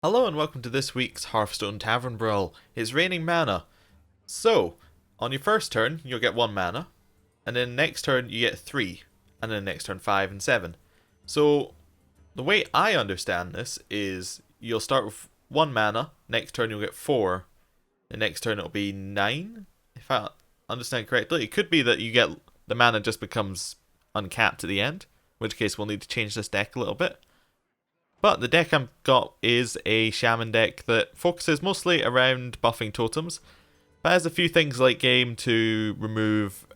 Hello and welcome to this week's Hearthstone Tavern Brawl. It's raining mana. So, on your first turn, you'll get 1 mana, and then next turn you get 3, and then next turn 5 and 7. So, the way I understand this is you'll start with 1 mana, next turn you'll get 4, the next turn it'll be 9, if I understand correctly. It could be that you get the mana just becomes uncapped at the end, in which case we'll need to change this deck a little bit. But the deck I've got is a Shaman deck that focuses mostly around buffing totems, but has a few things late game to remove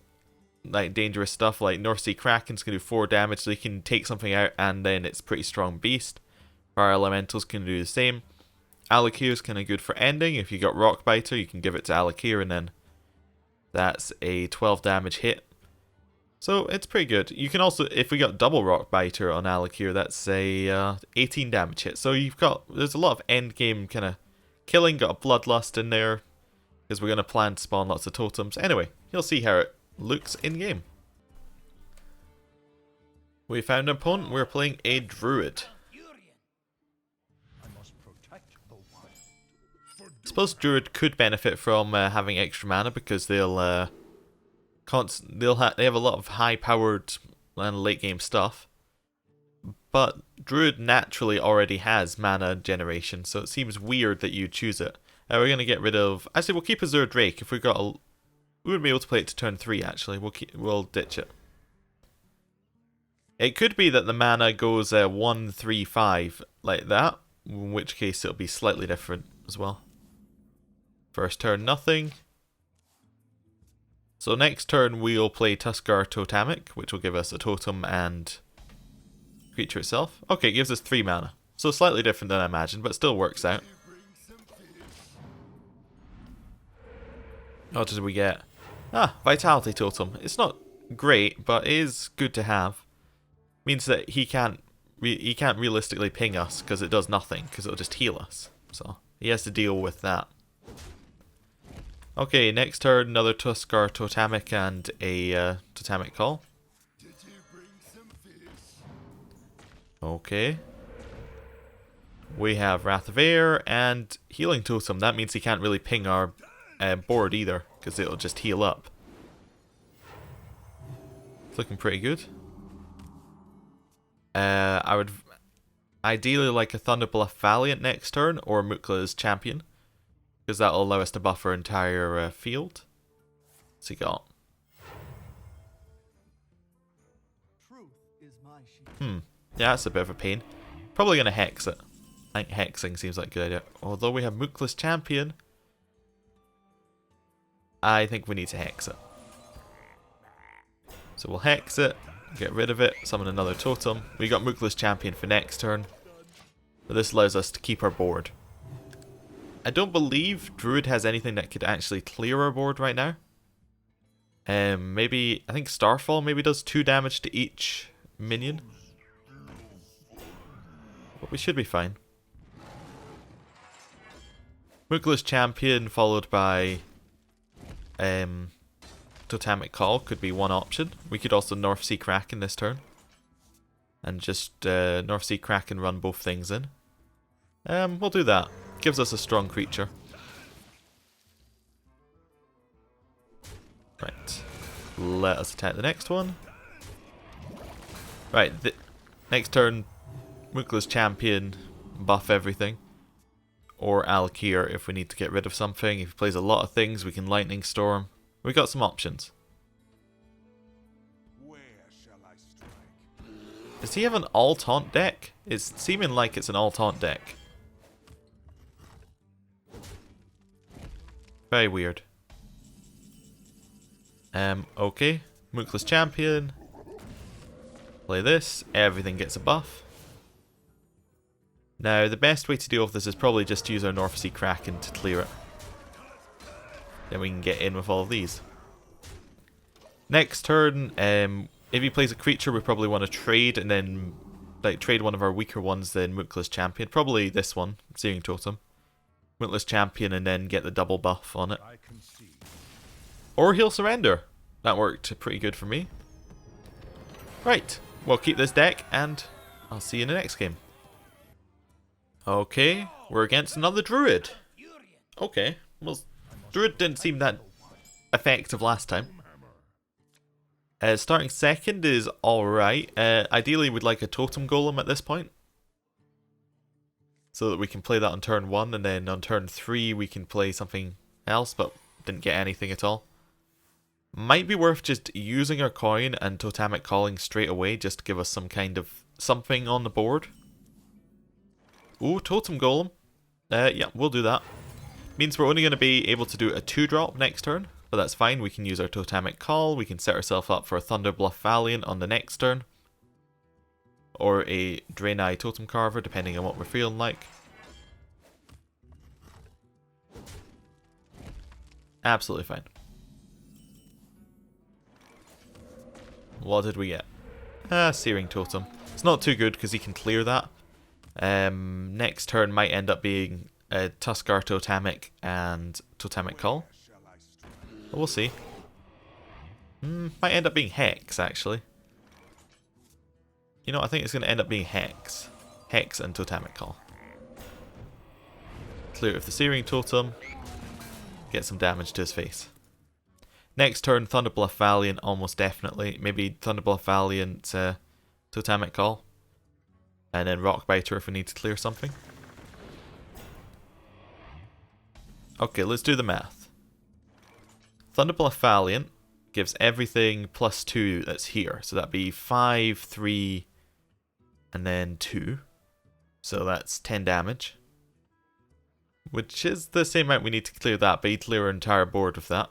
like dangerous stuff, like North Sea Kraken's can do 4 damage, so you can take something out and then it's pretty strong beast. Fire Elementals can do the same. Alakir's kind of good for ending. If you got Rockbiter, you can give it to Alakir and then that's a 12 damage hit. So it's pretty good. You can also, if we got double Rockbiter on Alakir, that's a 18 damage hit. So there's a lot of end game kind of killing. Got a Bloodlust in there because we're going to plan to spawn lots of totems. Anyway, you'll see how it looks in game. We found an opponent. We're playing a Druid. I suppose Druid could benefit from having extra mana because they have a lot of high-powered and late-game stuff, but Druid naturally already has mana generation, so it seems weird that you choose it. We're gonna get rid of. Actually, we'll keep Azure Drake. If we wouldn't be able to play it to turn 3. Actually, we'll ditch it. It could be that the mana goes 1, 3, 5 like that, in which case it'll be slightly different as well. First turn, nothing. So next turn we'll play Tuskar Totemic, which will give us a totem and creature itself. Okay, it gives us 3 mana. So slightly different than I imagined, but still works out. What did we get? Vitality Totem. It's not great, but it is good to have. Means that he can't realistically ping us because it does nothing, because it'll just heal us. So he has to deal with that. Okay, next turn, another Tuskar Totemic and a Totemic Call. Okay. We have Wrath of Air and Healing Totem. That means he can't really ping our board either, because it'll just heal up. It's looking pretty good. I would ideally like a Thunderbluff Valiant next turn, or Mukla's Champion, because that'll allow us to buff our entire field. What's he got? Yeah, that's a bit of a pain. Probably going to hex it. I think hexing seems like a good idea. Although we have Mukla's Champion, I think we need to hex it. So we'll hex it, get rid of it, summon another totem. We got Mukla's Champion for next turn. But this allows us to keep our board. I don't believe Druid has anything that could actually clear our board right now. Maybe, I think Starfall maybe does 2 damage to each minion. But we should be fine. Mukla's Champion followed by Totemic Call could be one option. We could also North Sea Kraken this turn. And just North Sea Kraken run both things in. We'll do that. Gives us a strong creature. Right. Let us attack the next one. Right. Next turn, Mukla's Champion, buff everything. Or Alakir if we need to get rid of something. If he plays a lot of things, we can Lightning Storm. We got some options. Does he have an all taunt deck? It's seeming like it's an all taunt deck. Very weird. Okay. Mukla's Champion. Play this. Everything gets a buff. Now, the best way to deal with this is probably just use our North Sea Kraken to clear it. Then we can get in with all of these. Next turn, if he plays a creature, we probably want to trade and then trade one of our weaker ones, then Mukla's Champion. Probably this one, Searing Totem. Mukla's Champion and then get the double buff on it. Or he'll surrender. That worked pretty good for me. Right, we'll keep this deck and I'll see you in the next game. Okay, we're against another druid. Okay, well, druid didn't seem that effective last time. Starting second is alright. Ideally, we'd like a totem golem at this point, so that we can play that on turn 1, and then on turn 3 we can play something else, but didn't get anything at all. Might be worth just using our coin and totemic calling straight away, just to give us some kind of something on the board. Ooh, totem golem. Yeah, we'll do that. Means we're only going to be able to do a 2-drop next turn, but that's fine. We can use our totemic call, we can set ourselves up for a Thunderbluff Valiant on the next turn, or a Draenei Totem Carver, depending on what we're feeling like. Absolutely fine. What did we get? Searing Totem. It's not too good because he can clear that. Next turn might end up being a Tuskar Totemic and Totemic Call. But we'll see. Might end up being Hex, actually. You know, I think it's going to end up being Hex. Hex and Totemic Call. Clear it with the Searing Totem. Get some damage to his face. Next turn, Thunderbluff Valiant, almost definitely. Maybe Thunderbluff Valiant, Totemic Call. And then Rockbiter if we need to clear something. Okay, let's do the math. Thunderbluff Valiant gives everything +2 that's here. So that'd be 5, 3, and then 2. So that's 10 damage. Which is the same amount we need to clear that, but he'd clear our entire board with that.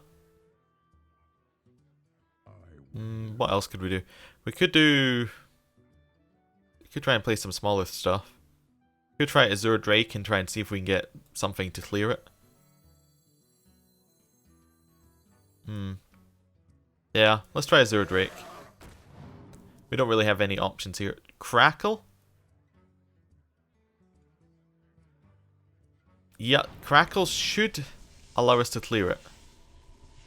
What else could we do? We could try and play some smaller stuff. We could try Azure Drake and try and see if we can get something to clear it. Yeah, let's try Azure Drake. We don't really have any options here. Crackle? Yeah, Crackle should allow us to clear it.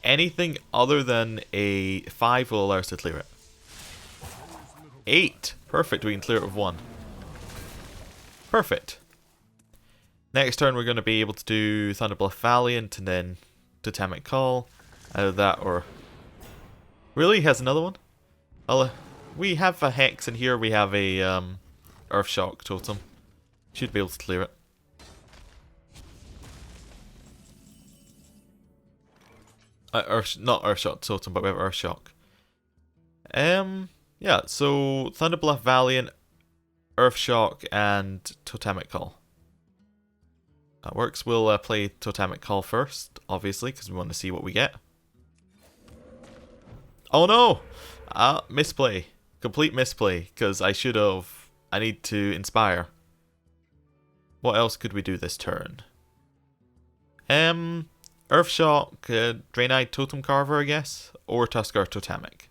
Anything other than a 5 will allow us to clear it. 8! Perfect, we can clear it with 1. Perfect. Next turn we're going to be able to do Thunderbluff Valiant and then Totemic Call. Either that or... Really? He has another one? Well, we have a Hex and here we have a Earthshock Totem. Should be able to clear it. Not Earthshock Totem, but we have Earthshock. Yeah, so Thunderbluff Valiant, Earthshock, and Totemic Call. That works. We'll play Totemic Call first, obviously, because we want to see what we get. Oh no! Misplay. Complete misplay, because I should have... I need to Inspire. What else could we do this turn? Earthshock, Draenei Totem Carver, I guess, or Tuskar Totemic.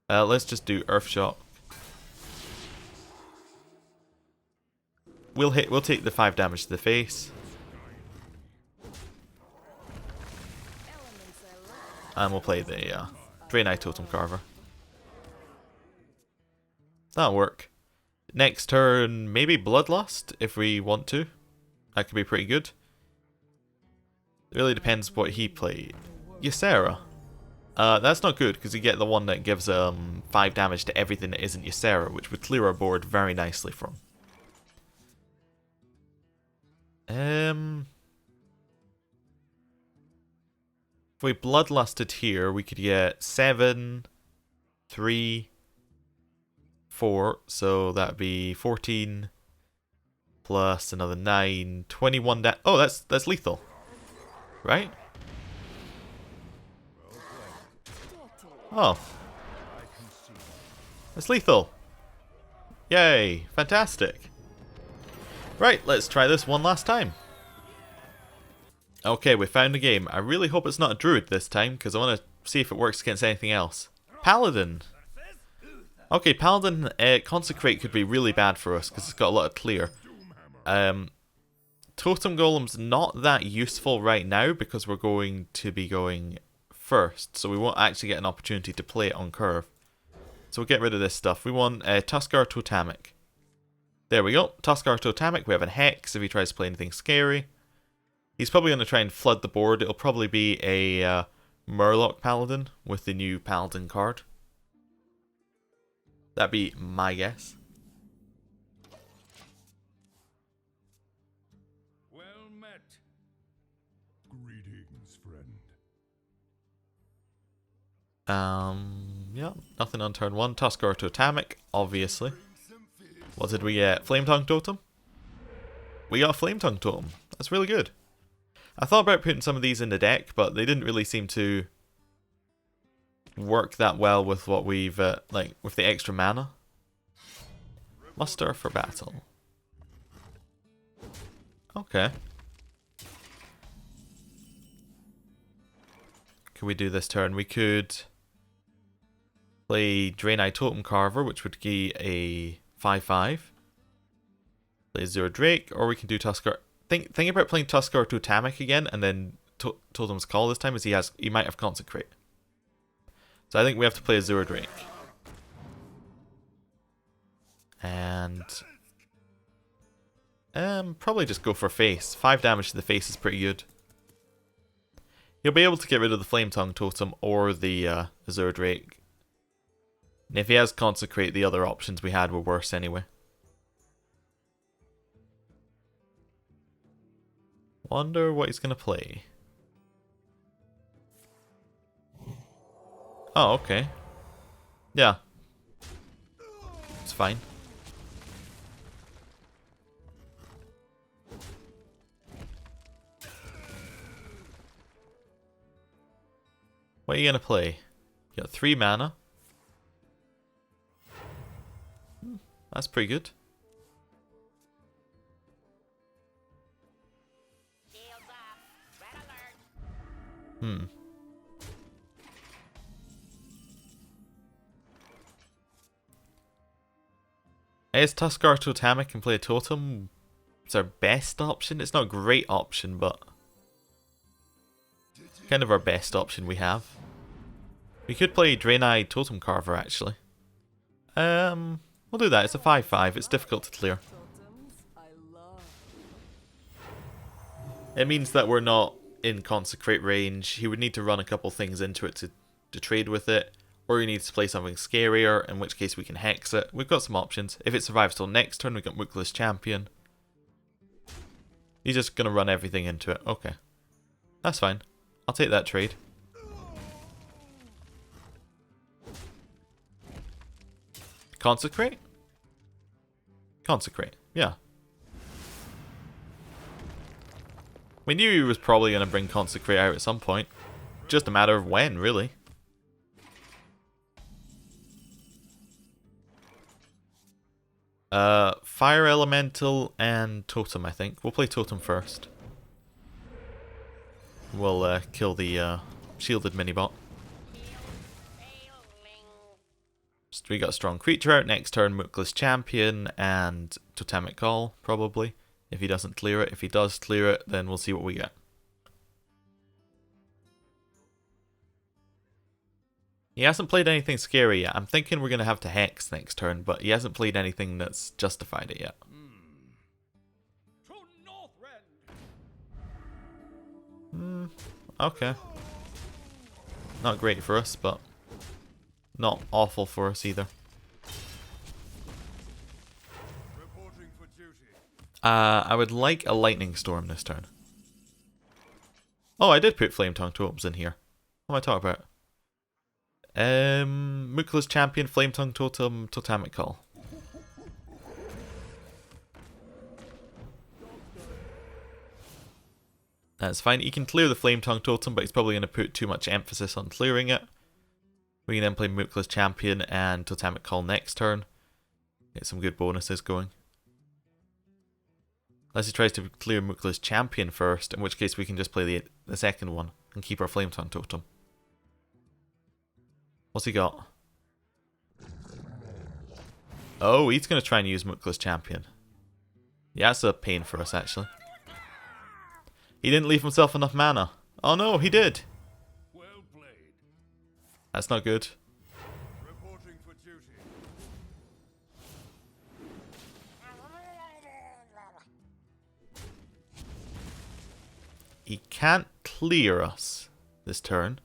Let's just do Earthshock. We'll take the 5 damage to the face. And we'll play the Draenei Totem Carver. That'll work. Next turn, maybe Bloodlust, if we want to. That could be pretty good. It really depends what he played. Ysera. That's not good, because you get the one that gives 5 damage to everything that isn't Ysera, which would clear our board very nicely from. If we Bloodlusted here, we could get 7, 3, 4, so that'd be 14, plus another 9, 21 oh, that's lethal. Right? Oh. That's lethal. Yay. Fantastic. Right, let's try this one last time. Okay, we found a game. I really hope it's not a druid this time, because I want to see if it works against anything else. Paladin. Okay, Paladin Consecrate could be really bad for us, because it's got a lot of clear. Totem Golem's not that useful right now because we're going to be going first, so we won't actually get an opportunity to play it on curve. So we'll get rid of this stuff. We want Tuskar Totemic. There we go. Tuskar Totemic. We have a Hex if he tries to play anything scary. He's probably going to try and flood the board. It'll probably be a Murloc Paladin with the new Paladin card. That'd be my guess. Well met. Greetings, friend. Yeah, nothing on turn 1. Tuskar Totemic, obviously. What did we get? Flametongue Totem? We got a Flametongue Totem. That's really good. I thought about putting some of these in the deck, but they didn't really seem to work that well with what we've, like, with the extra mana. Muster for battle. Okay. Could we do this turn? We could play Draenei Totem Carver, which would be a 5/5. Play Azure Drake, or we can do Tuskar. Think about playing Tuskar Totemic again, and then Totem's Call this time, as he might have Consecrate. So I think we have to play Azure Drake. And probably just go for face. 5 damage to the face is pretty good. He'll be able to get rid of the Flametongue Totem or the Azure Drake. And if he has Consecrate, the other options we had were worse anyway. Wonder what he's going to play. Oh, okay. Yeah. It's fine. What are you going to play? You got 3 mana. That's pretty good. I guess Tuskar Totemic can play a Totem. It's our best option. It's not a great option, but kind of our best option we have. We could play Draenei Totem Carver, actually. We'll do that. It's a 5/5. It's difficult to clear. It means that we're not in Consecrate range. He would need to run a couple things into it to trade with it. Or he needs to play something scarier, in which case we can Hex it. We've got some options. If it survives till next turn, we've got Mookless Champion. He's just going to run everything into it. Okay. That's fine. I'll take that trade. Consecrate? Consecrate, yeah. We knew he was probably going to bring Consecrate out at some point. Just a matter of when, really. Fire Elemental and Totem, I think. We'll play Totem first. We'll kill the shielded minibot. So we got a strong creature out. Next turn, Mookless Champion and Totemic Call, probably. If he doesn't clear it. If he does clear it, then we'll see what we get. He hasn't played anything scary yet. I'm thinking we're going to have to Hex next turn, but he hasn't played anything that's justified it yet. Okay. Not great for us, but not awful for us either. I would like a Lightning Storm this turn. Oh, I did put Flametongue Totems in here. What am I talking about? Mookless Champion, Flametongue Totem, Totemic Call. That's fine. He can clear the Flametongue Totem, but he's probably going to put too much emphasis on clearing it. We can then play Mookless Champion and Totemic Call next turn. Get some good bonuses going. Unless he tries to clear Mookless Champion first, in which case we can just play the second one and keep our Flametongue Totem. What's he got? Oh, he's going to try and use Mookless Champion. Yeah, that's a pain for us, actually. He didn't leave himself enough mana. Oh no, he did. Well played. That's not good. Reporting for duty. he can't clear us this turn.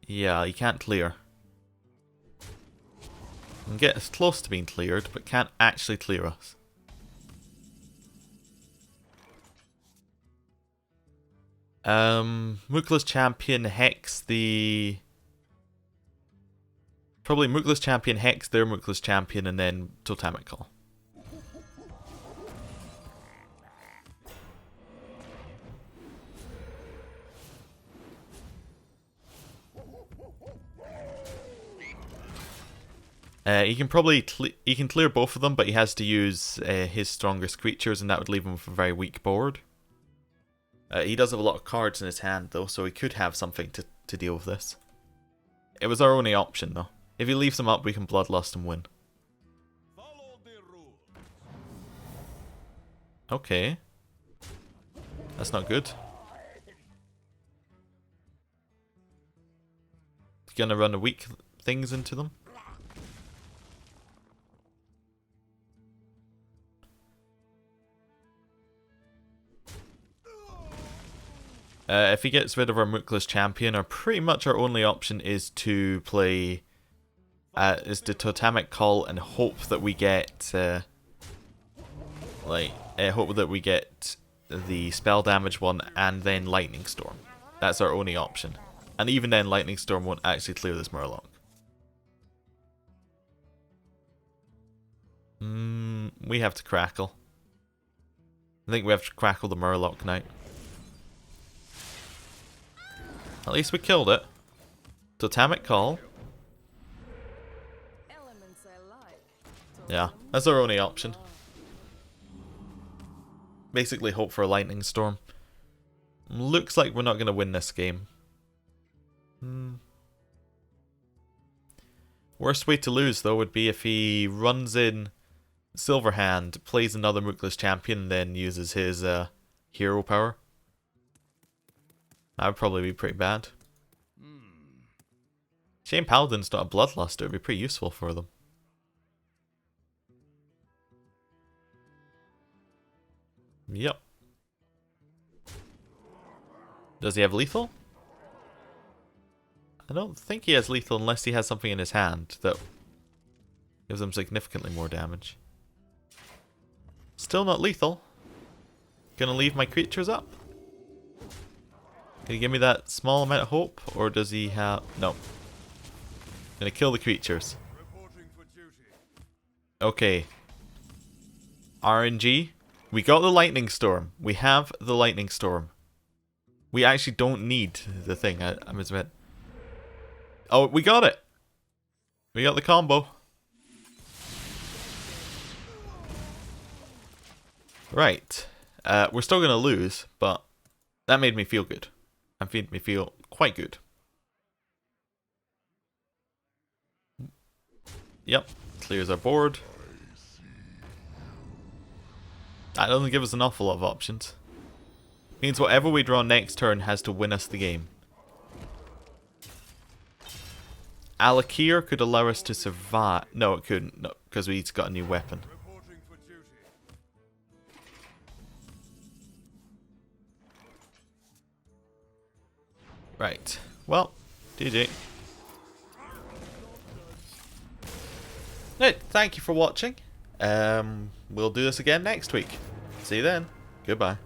Yeah, he can't clear. He can get as close to being cleared, but can't actually clear us. Mookless Champion Hex the... Probably Mookless Champion Hex their Mookless Champion and then Totemic Call. He can probably he can clear both of them, but he has to use his strongest creatures, and that would leave him with a very weak board. He does have a lot of cards in his hand, though, so he could have something to deal with this. It was our only option, though. If he leaves them up, we can Bloodlust and win. Okay. That's not good. Gonna run the weak things into them. If he gets rid of our Mookless Champion, pretty much our only option is to play is the Totemic Call and hope that we get hope that we get the spell damage one and then Lightning Storm. That's our only option. And even then, Lightning Storm won't actually clear this Murloc. We have to Crackle. I think we have to Crackle the Murloc now. At least we killed it. Totemic Call. Yeah, that's our only option. Basically hope for a Lightning Storm. Looks like we're not going to win this game. Worst way to lose, though, would be if he runs in Silverhand, plays another Mookless Champion, and then uses his hero power. That would probably be pretty bad. Shame Paladin's not a Bloodluster, it would be pretty useful for them. Yep. Does he have lethal? I don't think he has lethal unless he has something in his hand that gives him significantly more damage. Still not lethal. Gonna leave my creatures up. Can he give me that small amount of hope, or does he have... No. Gonna kill the creatures. Okay. RNG. We got the Lightning Storm. We have the Lightning Storm. We actually don't need the thing. I was a bit... Oh, we got it! We got the combo. Right. We're still gonna lose, but that made me feel good. That made me feel quite good. Yep. Clears our board. That doesn't give us an awful lot of options. Means whatever we draw next turn has to win us the game. Alakir could allow us to survive. No, it couldn't. No, because we've got a new weapon. Right. Well, GG. Right, thank you for watching. We'll do this again next week. See you then. Goodbye.